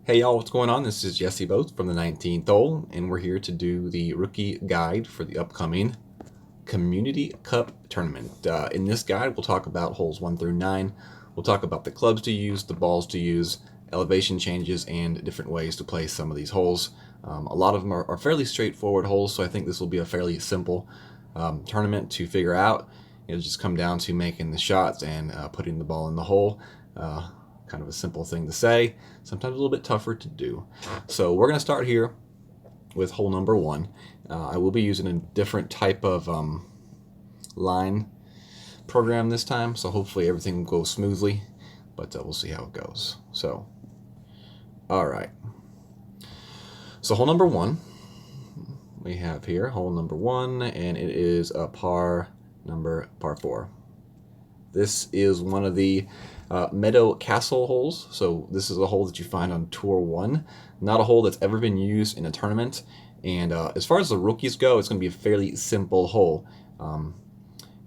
Hey y'all, what's going on? This is Jesse Boat from the 19th hole, and we're here to do the rookie guide for the upcoming Community Cup Tournament. In this guide, we'll talk about holes 1 through 9. We'll talk about the clubs to use, the balls to use, elevation changes, and different ways to play some of these holes. A lot of them are fairly straightforward holes, so I think this will be a fairly simple tournament to figure out. It'll just come down to making the shots and putting the ball in the hole. Kind of a simple thing to say, sometimes a little bit tougher to do. So we're going to start here with hole number 1. I will be using a different type of line program this time, so hopefully everything will go smoothly, but we'll see how it goes. So, all right. So hole number 1, we have here hole number 1, and it is a par 4. This is one of the Meadow Castle holes. So this is a hole that you find on Tour 1. Not a hole that's ever been used in a tournament. And as far as the rookies go, it's going to be a fairly simple hole.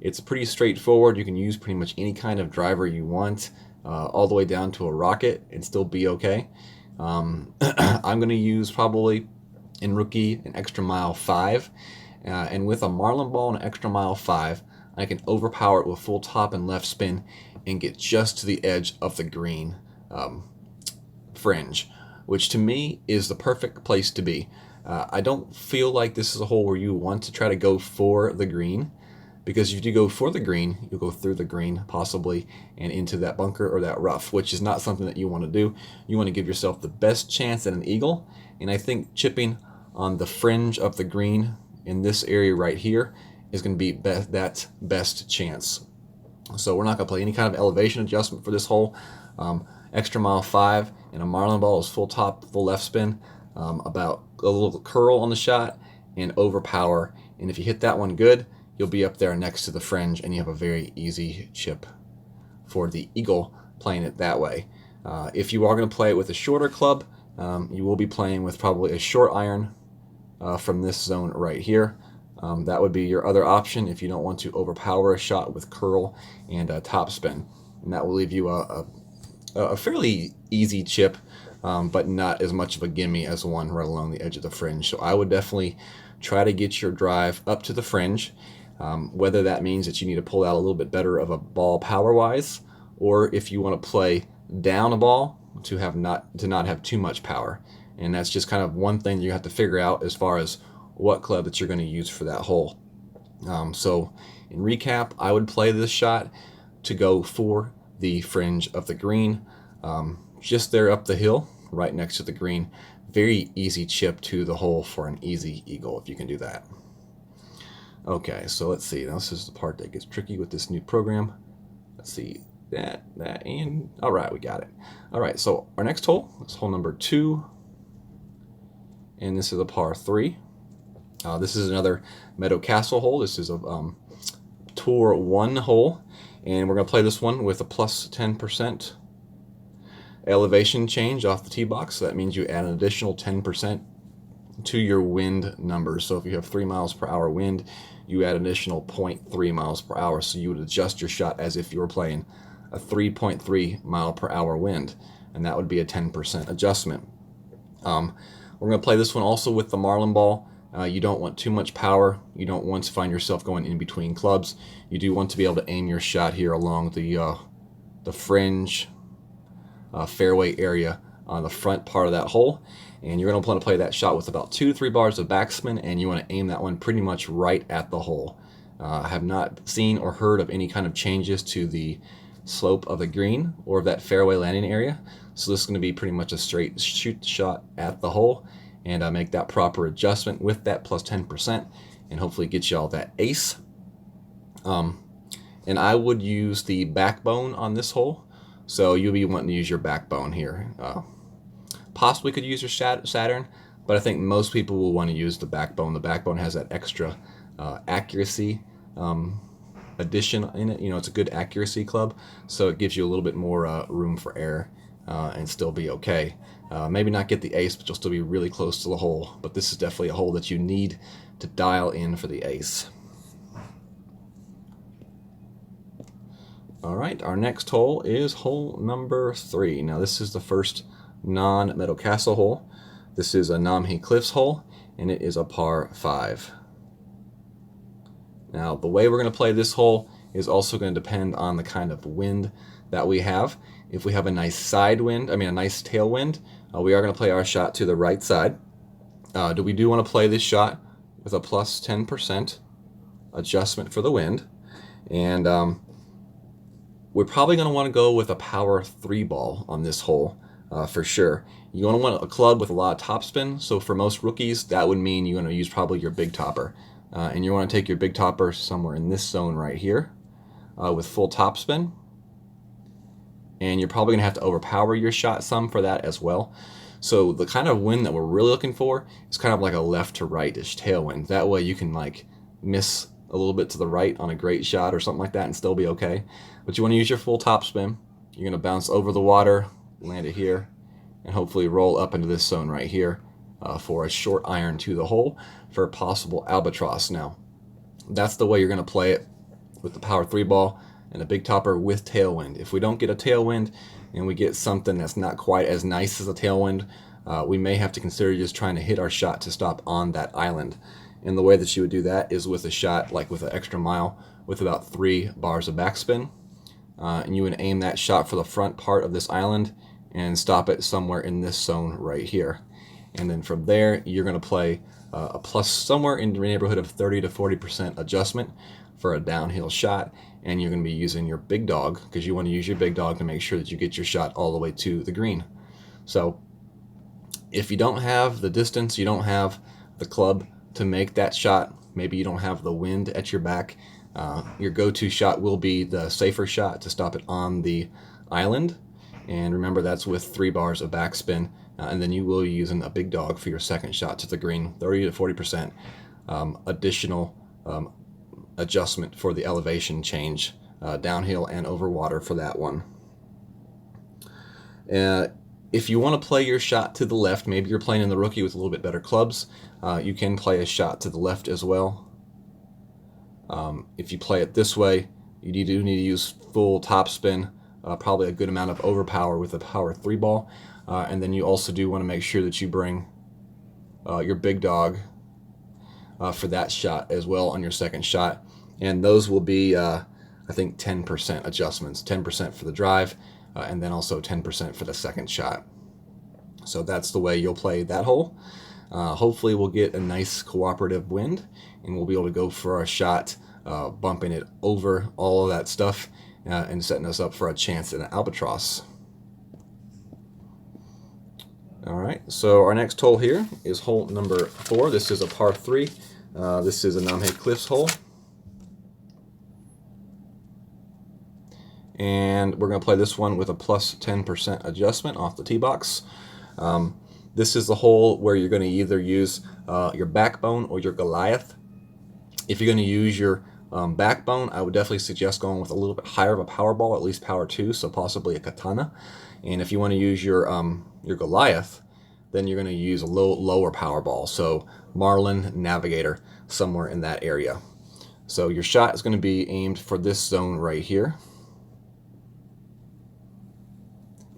It's pretty straightforward. You can use pretty much any kind of driver you want, all the way down to a rocket, and still be okay. I'm going to use probably in rookie an extra mile 5. And with a Marlin ball and an extra mile 5, I can overpower it with full top and left spin and get just to the edge of the green fringe, which to me is the perfect place to be. I don't feel like this is a hole where you want to try to go for the green, because if you go for the green, you'll go through the green possibly and into that bunker or that rough, which is not something that you want to do. You want to give yourself the best chance at an eagle, and I think chipping on the fringe of the green in this area right here is going to be that best chance. So we're not going to play any kind of elevation adjustment for this hole. Extra mile 5 and a Marlin ball is full top, full left spin, about a little curl on the shot and overpower. And if you hit that one good, you'll be up there next to the fringe and you have a very easy chip for the eagle playing it that way. If you are going to play it with a shorter club, you will be playing with probably a short iron from this zone right here. That would be your other option if you don't want to overpower a shot with curl and top spin. And that will leave you a fairly easy chip, but not as much of a gimme as one right along the edge of the fringe. So I would definitely try to get your drive up to the fringe, whether that means that you need to pull out a little bit better of a ball power-wise, or if you want to play down a ball to not have too much power. And that's just kind of one thing you have to figure out as far as what club that you're going to use for that hole. So in recap, I would play this shot to go for the fringe of the green, just there up the hill, right next to the green. Very easy chip to the hole for an easy eagle if you can do that. Okay, so let's see. Now this is the part that gets tricky with this new program. Let's see that, and all right, we got it. All right, so our next hole is hole number 2, and this is a par 3. This is another Meadow Castle hole. This is a Tour 1 hole, and we're going to play this one with a plus 10% elevation change off the tee box. So that means you add an additional 10% to your wind numbers. So if you have 3 miles per hour wind, you add an additional 0.3 miles per hour. So you would adjust your shot as if you were playing a 3.3 mile per hour wind, and that would be a 10% adjustment. We're going to play this one also with the Marlin ball. You don't want too much power. You don't want to find yourself going in between clubs. You do want to be able to aim your shot here along the fringe fairway area on the front part of that hole. And you're going to want to play that shot with about 2 to 3 bars of backspin, and you want to aim that one pretty much right at the hole. I have not seen or heard of any kind of changes to the slope of the green or of that fairway landing area. So this is going to be pretty much a straight shoot shot at the hole, and make that proper adjustment with that plus 10%, and hopefully get you all that ace. And I would use the backbone on this hole, so you'll be wanting to use your backbone here. Possibly could use your Saturn, but I think most people will want to use the backbone. The backbone has that extra accuracy addition in it. You know, it's a good accuracy club, so it gives you a little bit more room for error and still be okay. Maybe not get the ace, but you'll still be really close to the hole. But this is definitely a hole that you need to dial in for the ace. All right, our next hole is hole number 3. Now this is the first non-Meadow Castle hole. This is a Namhe Cliffs hole, and it is a par 5. Now, the way we're going to play this hole is also going to depend on the kind of wind that we have. If we have a nice side wind, a nice tailwind, we are going to play our shot to the right side. We do want to play this shot with a plus 10% adjustment for the wind, and we're probably going to want to go with a power 3 ball on this hole for sure. You're going to want a club with a lot of topspin, so for most rookies that would mean you're going to use probably your big topper, and you want to take your big topper somewhere in this zone right here with full topspin, and you're probably going to have to overpower your shot some for that as well. So the kind of wind that we're really looking for is kind of like a left to right-ish tailwind. That way you can like miss a little bit to the right on a great shot or something like that and still be okay. But you want to use your full topspin. You're going to bounce over the water, land it here, and hopefully roll up into this zone right here for a short iron to the hole for a possible albatross. Now, that's the way you're going to play it with the power 3 ball and a big topper with tailwind. If we don't get a tailwind and we get something that's not quite as nice as a tailwind, we may have to consider just trying to hit our shot to stop on that island. And the way that you would do that is with a shot like with an extra mile with about 3 bars of backspin. And you would aim that shot for the front part of this island and stop it somewhere in this zone right here. And then from there, you're going to play a plus somewhere in the neighborhood of 30 to 40% adjustment for a downhill shot. And you're going to be using your big dog because you want to use your big dog to make sure that you get your shot all the way to the green. So if you don't have the distance, you don't have the club to make that shot, maybe you don't have the wind at your back, your go-to shot will be the safer shot to stop it on the island. And remember, that's with 3 bars of backspin, and then you will be using a big dog for your second shot to the green, 30 to 40% additional adjustment for the elevation change, downhill and over water for that one. If you want to play your shot to the left, maybe you're playing in the rookie with a little bit better clubs, you can play a shot to the left as well. If you play it this way, you do need to use full topspin, probably a good amount of overpower with a power 3 ball, and then you also do want to make sure that you bring your big dog for that shot as well on your second shot, and those will be I think 10% adjustments, 10% for the drive, and then also 10% for the second shot. So that's the way you'll play that hole. Hopefully we'll get a nice cooperative wind and we'll be able to go for our shot, bumping it over all of that stuff and setting us up for a chance at an albatross. Alright, so our next hole here is hole number 4. This is a par 3. This is a Namhe Cliffs hole. And we're going to play this one with a plus 10% adjustment off the tee box. This is the hole where you're going to either use your backbone or your Goliath. If you're going to use your backbone, I would definitely suggest going with a little bit higher of a power ball, at least power 2, so possibly a katana. And if you want to use your Goliath, then you're going to use a lower power ball, so Marlin, Navigator, somewhere in that area. So your shot is going to be aimed for this zone right here.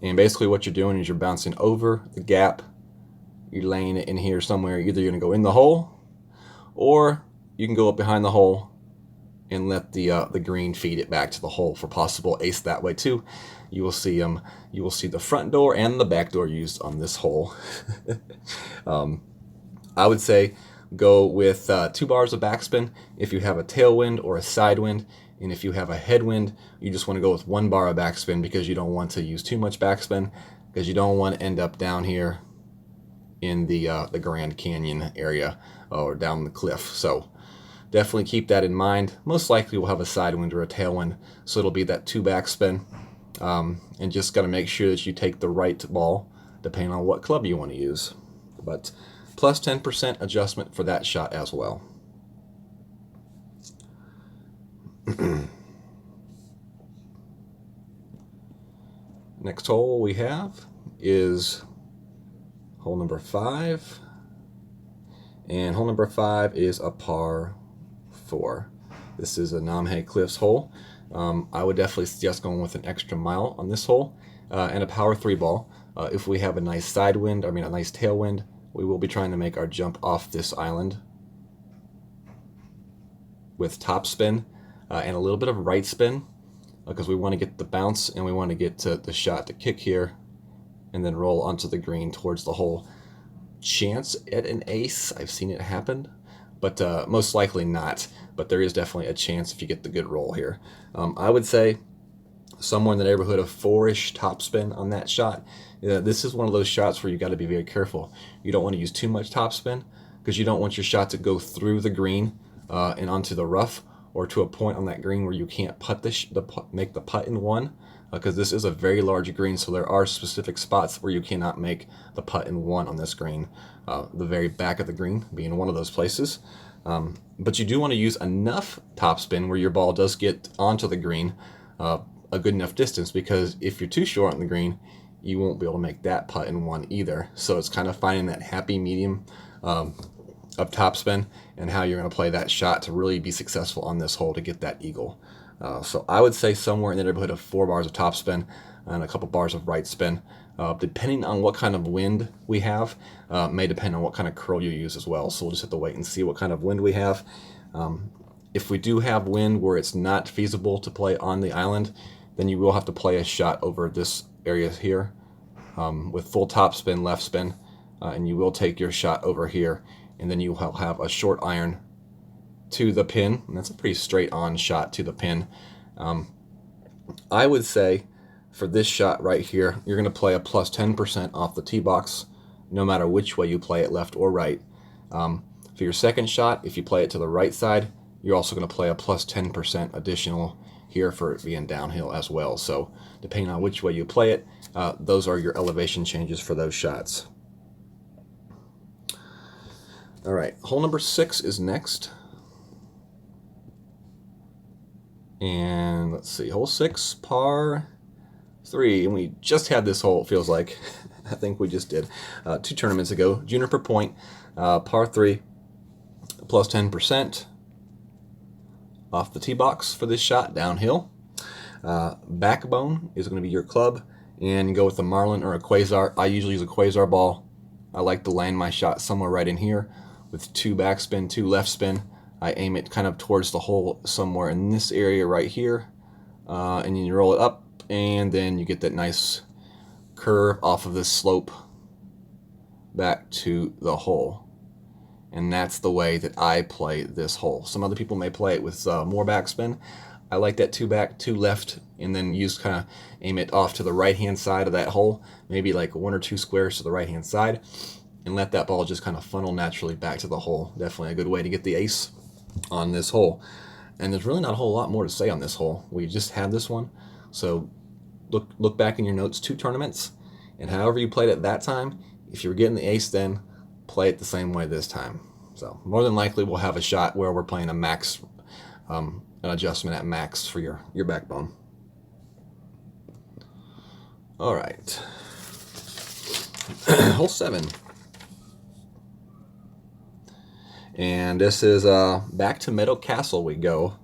And basically what you're doing is you're bouncing over the gap, you're laying it in here somewhere. Either you're going to go in the hole, or you can go up behind the hole and let the green feed it back to the hole for possible ace that way too. You will see the front door and the back door used on this hole. I would say go with 2 bars of backspin if you have a tailwind or a side wind. And if you have a headwind, you just want to go with 1 bar of backspin because you don't want to use too much backspin, because you don't want to end up down here in the Grand Canyon area or down the cliff. So definitely keep that in mind. Most likely we'll have a side wind or a tailwind, so it'll be that 2 backspin. And just got to make sure that you take the right ball depending on what club you want to use. But plus 10% adjustment for that shot as well. Next hole we have is hole number 5, and hole number 5 is a par 4. This is a Namhe Cliffs hole. I would definitely suggest going with an extra mile on this hole and a power 3 ball. If we have a nice side wind, a nice tailwind, we will be trying to make our jump off this island with topspin and a little bit of right spin, because we want to get the bounce and we want to get to the shot to kick here and then roll onto the green towards the hole. Chance at an ace, I've seen it happen, but most likely not. But there is definitely a chance if you get the good roll here. I would say somewhere in the neighborhood of 4-ish topspin on that shot. This is one of those shots where you got to be very careful. You don't want to use too much topspin because you don't want your shot to go through the green and onto the rough, or to a point on that green where you can't putt make the putt in one, because this is a very large green, so there are specific spots where you cannot make the putt in one on this green, the very back of the green being one of those places. But you do want to use enough topspin where your ball does get onto the green a good enough distance, because if you're too short on the green, you won't be able to make that putt in one either. So it's kind of finding that happy medium of topspin and how you're going to play that shot to really be successful on this hole to get that eagle. So I would say somewhere in the neighborhood of 4 bars of topspin and a couple bars of right spin. Depending on what kind of wind we have, may depend on what kind of curl you use as well. So we'll just have to wait and see what kind of wind we have. If we do have wind where it's not feasible to play on the island, then you will have to play a shot over this area here with full topspin, left spin, and you will take your shot over here, and then you will have a short iron to the pin, and that's a pretty straight on shot to the pin. I would say for this shot right here, you're going to play a plus 10% off the tee box, no matter which way you play it, left or right. For your second shot, if you play it to the right side, you're also going to play a plus 10% additional here for it being downhill as well. So depending on which way you play it, those are your elevation changes for those shots. All right, hole number 6 is next. And let's see, hole 6, par 3. And we just had this hole, it feels like. I think we just did 2 tournaments ago. Juniper Point, par 3, plus 10% off the tee box for this shot, downhill. Backbone is going to be your club, and you go with a Marlin or a Quasar. I usually use a Quasar ball. I like to land my shot somewhere right in here with 2 backspin, 2 left spin. I aim it kind of towards the hole somewhere in this area right here, and you roll it up, and then you get that nice curve off of this slope back to the hole. And that's the way that I play this hole. Some other people may play it with more backspin. I like that 2 back, 2 left, and then kind of aim it off to the right-hand side of that hole, maybe like 1 or 2 squares to the right-hand side, and let that ball just kind of funnel naturally back to the hole. Definitely a good way to get the ace on this hole. And there's really not a whole lot more to say on this hole. We just had this one. So look back in your notes, 2 tournaments, and however you played it that time, if you were getting the ace then, play it the same way this time. So more than likely we'll have a shot where we're playing a max, an adjustment at max for your backbone. All right, hole 7. And this is back to Meadow Castle we go.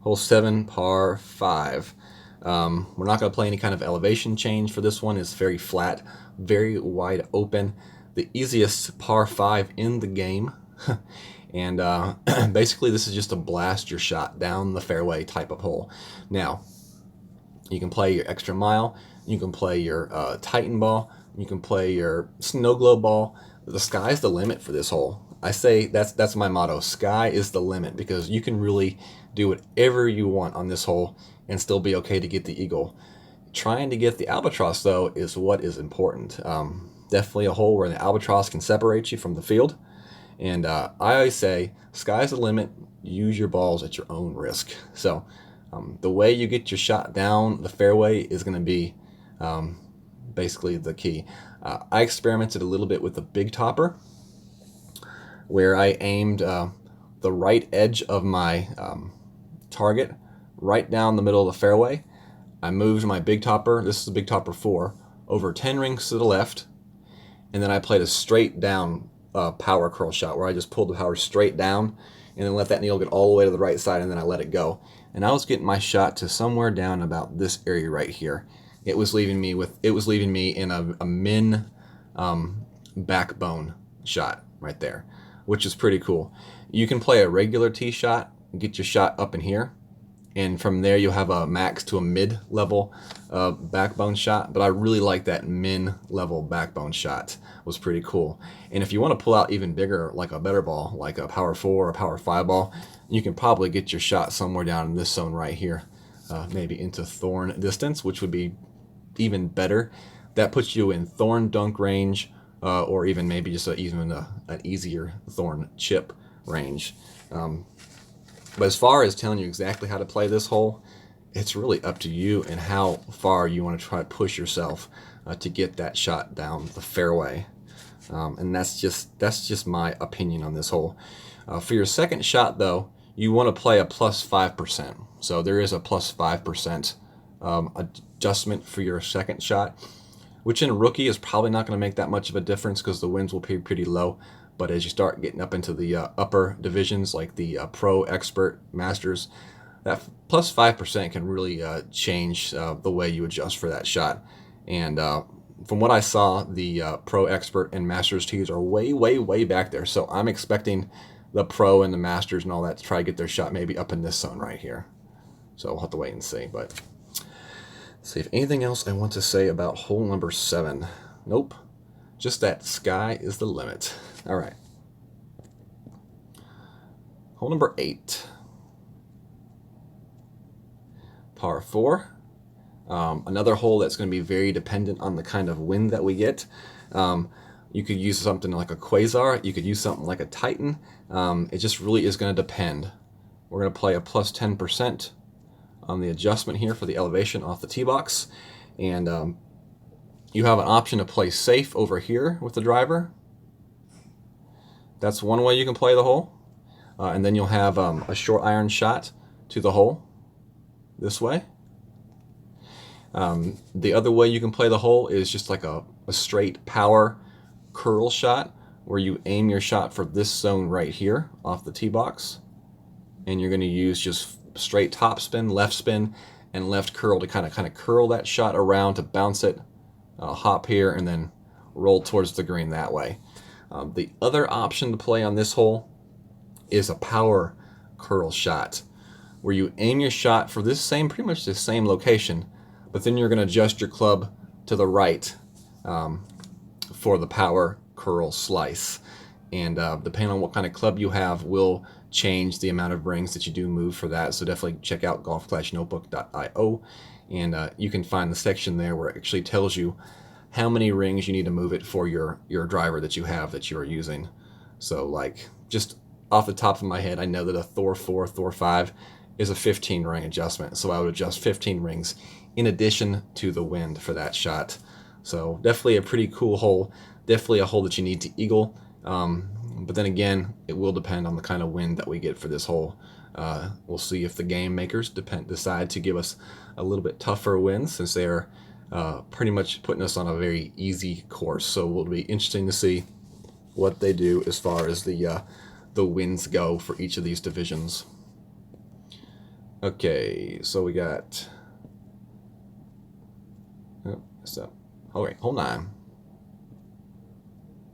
Hole 7, par 5. We're not going to play any kind of elevation change for this one. It's very flat, very wide open. The easiest par 5 in the game. And basically this is just to blast your shot down the fairway type of hole. Now, you can play your extra mile, you can play your Titan ball, you can play your snow globe ball. The sky's the limit for this hole. I say that's my motto. Sky is the limit, because you can really do whatever you want on this hole and still be okay to get the eagle. Trying to get the albatross, though, is what is important. Definitely a hole where the albatross can separate you from the field. And I always say, sky's the limit. Use your balls at your own risk. So the way you get your shot down the fairway is going to be basically the key. I experimented a little bit with the big topper, where I aimed the right edge of my target right down the middle of the fairway. I moved my big topper, this is a big topper 4, over 10 rings to the left, and then I played a straight down power curl shot where I just pulled the power straight down and then let that needle get all the way to the right side, and then I let it go. And I was getting my shot to somewhere down about this area right here. it was leaving me in a min backbone shot right there, which is pretty cool. You can play a regular tee shot, get your shot up in here, and from there you'll have a max to a mid-level backbone shot. But I really like that min-level backbone shot. Was pretty cool. And if you want to pull out even bigger, like a better ball, like a power 4 or power 5 ball, you can probably get your shot somewhere down in this zone right here, maybe into thorn distance, which would be even better. That puts you in thorn dunk range, or even maybe just even an easier thorn chip range. But as far as telling you exactly how to play this hole, it's really up to you and how far you want to try to push yourself to get that shot down the fairway. And that's just my opinion on this hole. For your second shot, though, you want to play a plus 5%. So there is a plus 5% adjustment for your second shot, which in rookie is probably not going to make that much of a difference because the winds will be pretty low. But as you start getting up into the upper divisions, like the pro, expert, masters, that plus 5% can really change the way you adjust for that shot. And from what I saw, the pro, expert, and masters tees are way, way, way back there. So I'm expecting the pro and the masters and all that to try to get their shot maybe up in this zone right here. So we'll have to wait and see. But let's see if anything else I want to say about hole number 7. Nope. Just that sky is the limit. All right. Hole number 8. Par 4. Another hole that's going to be very dependent on the kind of wind that we get. You could use something like a Quasar. You could use something like a Titan. It just really is going to depend. We're going to play a plus 10% on the adjustment here for the elevation off the tee box. And you have an option to play safe over here with the driver. That's one way you can play the hole. And then you'll have a short iron shot to the hole this way. The other way you can play the hole is just like a straight power curl shot where you aim your shot for this zone right here off the tee box. And you're going to use just straight top spin, left spin, and left curl to kind of curl that shot around to bounce it, hop here, and then roll towards the green that way. The other option to play on this hole is a power curl shot where you aim your shot for this pretty much the same location, but then you're going to adjust your club to the right for the power curl slice. And depending on what kind of club you have will change the amount of rings that you do move for that. So definitely check out golfclashnotebook.io, and you can find the section there where it actually tells you how many rings you need to move it for your driver that you have that you're using. So like just off the top of my head, I know that a Thor 4, Thor 5 is a 15 ring adjustment. So I would adjust 15 rings in addition to the wind for that shot. So definitely a pretty cool hole. Definitely a hole that you need to eagle. But then again, it will depend on the kind of wind that we get for this hole. We'll see if the game makers decide to give us a little bit tougher winds, since they are pretty much putting us on a very easy course. So it will be interesting to see what they do as far as the winds go for each of these divisions. Okay, so we got... Oh, messed up. Okay, hole 9.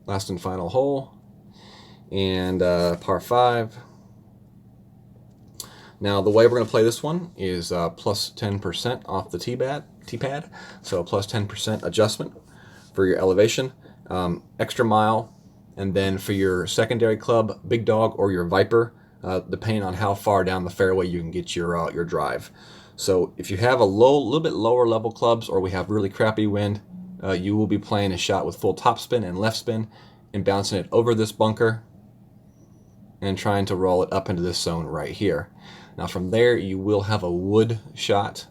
Last and final hole. And par 5. Now the way we're going to play this one is plus 10% off the tee pad. So plus 10% adjustment for your elevation, extra mile, and then for your secondary club, Big Dog or your Viper, depending on how far down the fairway you can get your drive. So if you have a little bit lower level clubs, or we have really crappy wind, you will be playing a shot with full top spin and left spin and bouncing it over this bunker and trying to roll it up into this zone right here. Now from there you will have a wood shot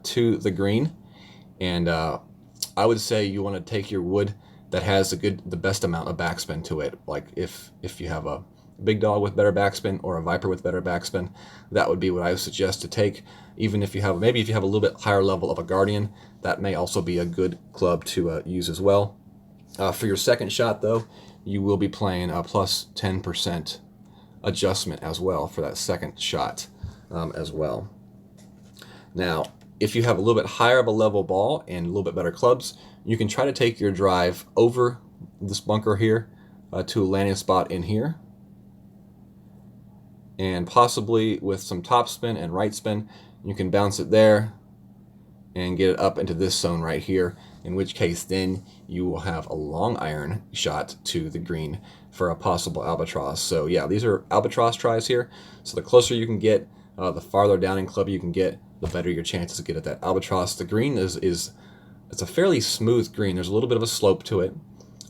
to the green, and I would say you want to take your wood that has the best amount of backspin to it. Like if you have a Big Dog with better backspin or a Viper with better backspin, that would be what I would suggest to take. Even if you have a little bit higher level of a Guardian, that may also be a good club to use as well. For your second shot though, you will be playing a plus 10% adjustment as well for that second shot as well. Now, if you have a little bit higher of a level ball and a little bit better clubs, you can try to take your drive over this bunker here to a landing spot in here. And possibly with some top spin and right spin, you can bounce it there and get it up into this zone right here, in which case then you will have a long iron shot to the green for a possible albatross. So yeah, these are albatross tries here. So the closer you can get, the farther down in club you can get, the better your chances to get at that albatross. The green is it's a fairly smooth green. There's a little bit of a slope to it,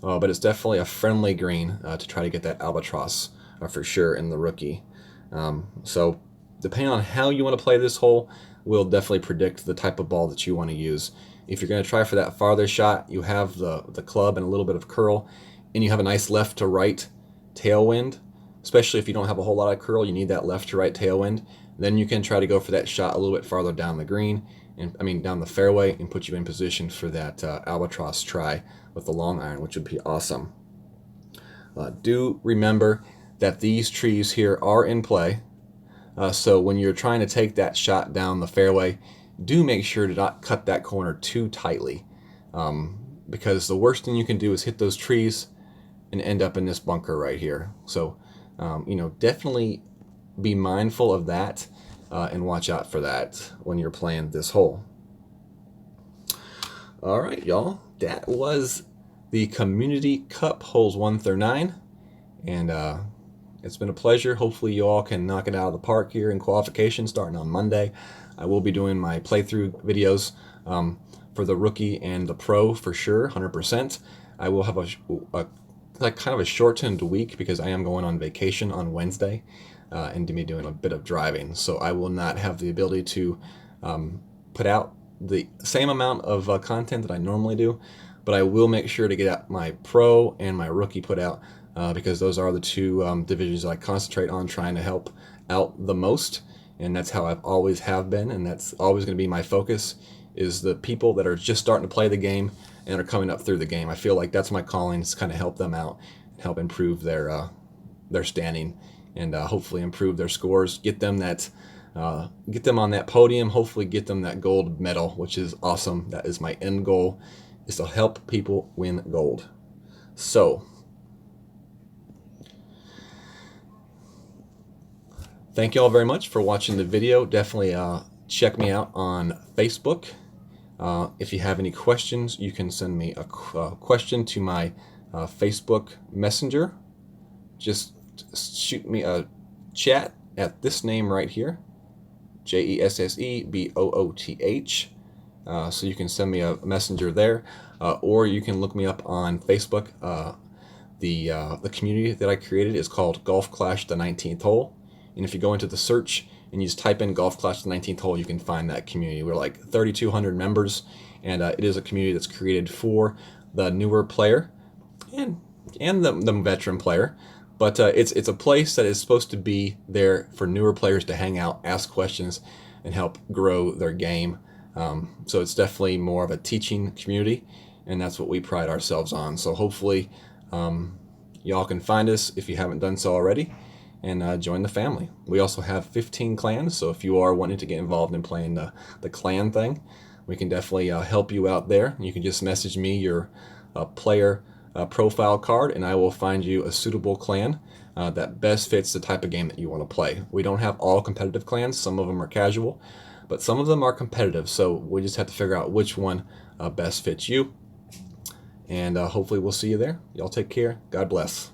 but it's definitely a friendly green to try to get that albatross for sure in the rookie. So depending on how you want to play this hole will definitely predict the type of ball that you want to use. If you're going to try for that farther shot, you have the club and a little bit of curl, and you have a nice left to right tailwind. Especially if you don't have a whole lot of curl, you need that left to right tailwind. Then you can try to go for that shot a little bit farther down the green, and down the fairway, and put you in position for that albatross try with the long iron, which would be awesome. Do remember that these trees here are in play. So when you're trying to take that shot down the fairway, do make sure to not cut that corner too tightly, because the worst thing you can do is hit those trees and end up in this bunker right here. So definitely be mindful of that and watch out for that when you're playing this hole. All right, y'all, that was the Community Cup holes 1 through 9, and it's been a pleasure. Hopefully you all can knock it out of the park here in qualification starting on Monday. I will be doing my playthrough videos for the rookie and the pro for sure, 100%. I will have like kind of a shortened week because I am going on vacation on Wednesday and to be doing a bit of driving. So I will not have the ability to put out the same amount of content that I normally do, but I will make sure to get out my pro and my rookie put out because those are the two divisions I concentrate on trying to help out the most, and that's how I've always have been, and that's always going to be my focus, is the people that are just starting to play the game and are coming up through the game. I feel like that's my calling, is kind of help them out and help improve their standing and hopefully improve their scores, get them on that podium, hopefully get them that gold medal, which is awesome. That is my end goal, is to help people win gold. So thank you all very much for watching the video. Definitely check me out on Facebook. If you have any questions, you can send me a question to my Facebook Messenger. Just shoot me a chat at this name right here, JESSEBOOTH. So you can send me a messenger there, or you can look me up on Facebook. The community that I created is called Golf Clash the 19th Hole. And if you go into the search and you just type in Golf Clash the 19th Hole, you can find that community. We're like 3,200 members, and it is a community that's created for the newer player and the veteran player. But it's a place that is supposed to be there for newer players to hang out, ask questions, and help grow their game. So it's definitely more of a teaching community, and that's what we pride ourselves on. So hopefully y'all can find us if you haven't done so already, and join the family. We also have 15 clans, so if you are wanting to get involved in playing the clan thing, we can definitely help you out there. You can just message me your player profile card, and I will find you a suitable clan that best fits the type of game that you want to play. We don't have all competitive clans. Some of them are casual, but some of them are competitive, so we just have to figure out which one best fits you. And hopefully we'll see you there. Y'all take care. God bless.